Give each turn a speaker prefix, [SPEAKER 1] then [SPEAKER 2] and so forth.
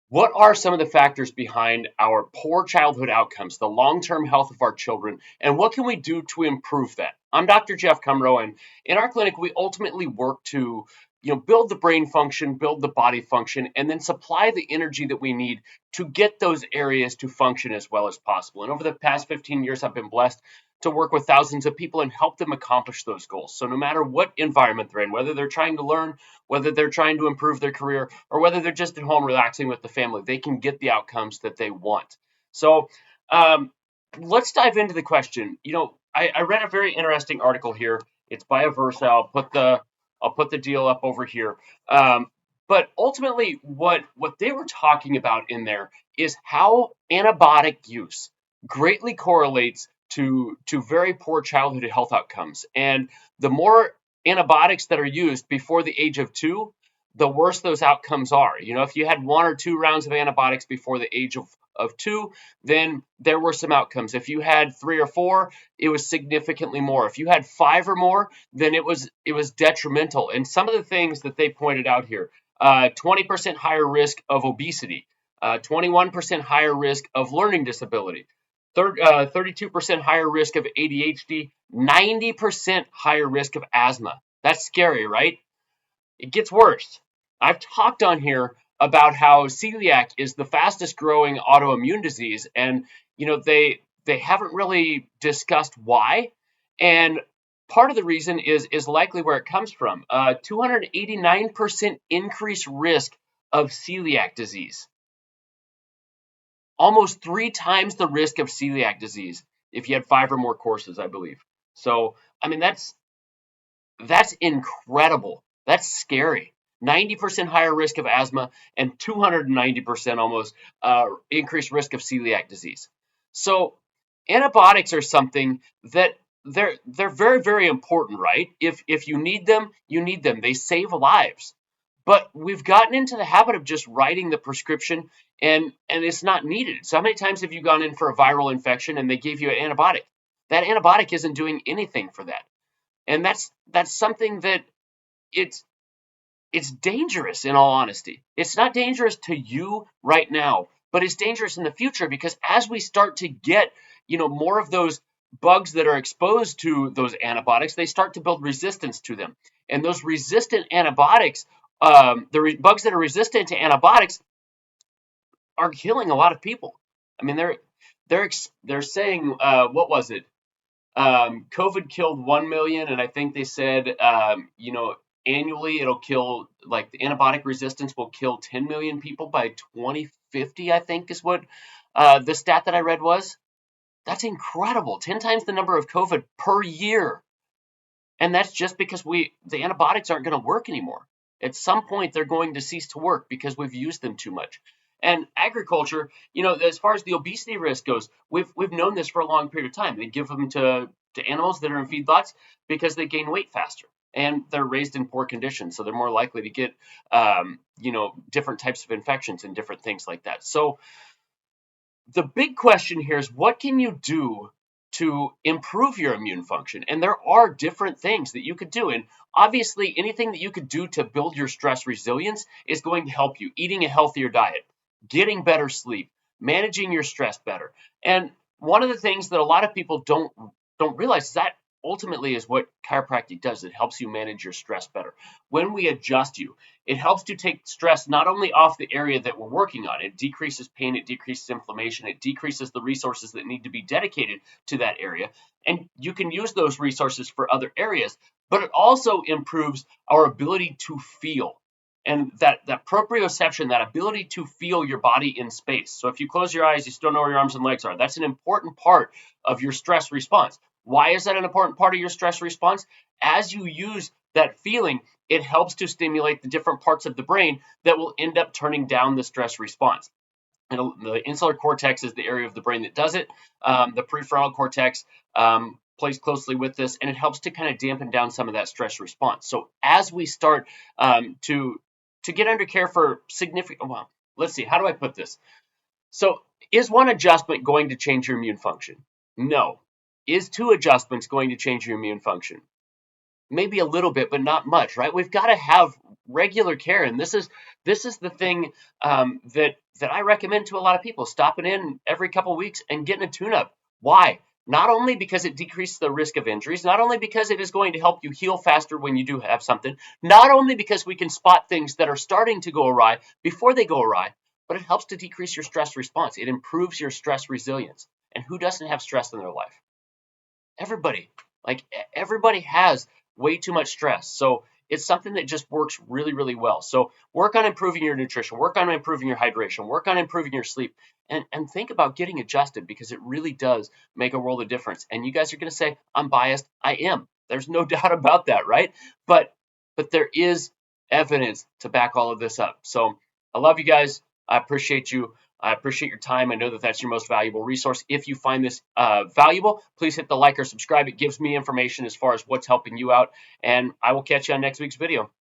[SPEAKER 1] What are some of the factors behind our poor childhood outcomes, the long-term health of our children, and what can we do to improve that? I'm Dr. Jeff Cumro, and in our clinic, we ultimately work to, build the brain function, build the body function, and then supply the energy that we need to get those areas to function as well as possible. And over the past 15 years, I've been blessed to work with thousands of people and help them accomplish those goals. So no matter what environment they're in, whether they're trying to learn, whether they're trying to improve their career, or whether they're just at home relaxing with the family, they can get the outcomes that they want. So um, let's dive into the question. I read a very interesting article here. It's by Aversa. I'll put the deal up over here. Um, but ultimately, what they were talking about in there is how antibiotic use greatly correlates to very poor childhood health outcomes. And the more antibiotics that are used before the age of 2, the worse those outcomes are. If you had 1 or 2 rounds of antibiotics before the age of 2, then there were some outcomes. If you had 3 or 4, it was significantly more. If you had 5 or more, then it was detrimental. And some of the things that they pointed out here: 20% higher risk of obesity, 21% higher risk of learning disability, 32% higher risk of ADHD, 90% higher risk of asthma. That's scary, right? It gets worse. I've talked on here about how celiac is the fastest growing autoimmune disease, and they haven't really discussed why. And part of the reason is likely where it comes from. 289% increased risk of celiac disease, almost 3 times the risk of celiac disease if you had 5 or more courses, I believe. So, I mean, that's incredible. That's scary. 90% higher risk of asthma and 290% almost increased risk of celiac disease. So antibiotics are something that they're very, very important, right? If you need them, you need them. They save lives. But we've gotten into the habit of just writing the prescription, and it's not needed. So how many times have you gone in for a viral infection and they gave you an antibiotic? That antibiotic isn't doing anything for that. And that's something that it's it's dangerous, in all honesty. It's not dangerous to you right now, but it's dangerous in the future, because as we start to get, more of those bugs that are exposed to those antibiotics, they start to build resistance to them. And those resistant antibiotics, bugs that are resistant to antibiotics are killing a lot of people. I mean, they're saying, what was it? COVID killed 1 million, and I think they said, annually it'll kill, like, the antibiotic resistance will kill 10 million people by 2050, I think is what the stat that I read was. That's incredible. 10 times the number of COVID per year. And that's just because the antibiotics aren't going to work anymore. At some point, they're going to cease to work because we've used them too much. And agriculture, as far as the obesity risk goes, we've known this for a long period of time. They give them to animals that are in feedlots because they gain weight faster, and they're raised in poor conditions, so they're more likely to get different types of infections and different things like that. So the big question here is, what can you do to improve your immune function? And there are different things that you could do. And obviously, anything that you could do to build your stress resilience is going to help you. Eating a healthier diet, getting better sleep, managing your stress better. And one of the things that a lot of people don't realize is that ultimately is what chiropractic does. It helps you manage your stress better. When we adjust you, it helps to take stress not only off the area that we're working on, it decreases pain, it decreases inflammation, it decreases the resources that need to be dedicated to that area. And you can use those resources for other areas, but it also improves our ability to feel. And that proprioception, that ability to feel your body in space. So if you close your eyes, you still know where your arms and legs are. That's an important part of your stress response. Why is that an important part of your stress response? As you use that feeling, it helps to stimulate the different parts of the brain that will end up turning down the stress response. And the insular cortex is the area of the brain that does it. The prefrontal cortex plays closely with this, and it helps to kind of dampen down some of that stress response. So as we start to get under care for significant, well, let's see, how do I put this? So is one adjustment going to change your immune function? No. Is 2 adjustments going to change your immune function? maybe a little bit, but not much, right? We've got to have regular care, and this is the thing that I recommend to a lot of people: stopping in every couple of weeks and getting a tune-up. Why? Not only because it decreases the risk of injuries, not only because it is going to help you heal faster when you do have something, not only because we can spot things that are starting to go awry before they go awry, but it helps to decrease your stress response. It improves your stress resilience. And who doesn't have stress in their life? Everybody. Like everybody has way too much stress. So it's something that just works really, really well. So work on improving your nutrition, work on improving your hydration, work on improving your sleep, and think about getting adjusted, because it really does make a world of difference. And you guys are going to say, I'm biased. I am. There's no doubt about that, right? But there is evidence to back all of this up. So I love you guys. I appreciate you. I appreciate your time. I know that that's your most valuable resource. If you find this valuable, please hit the like or subscribe. It gives me information as far as what's helping you out. And I will catch you on next week's video.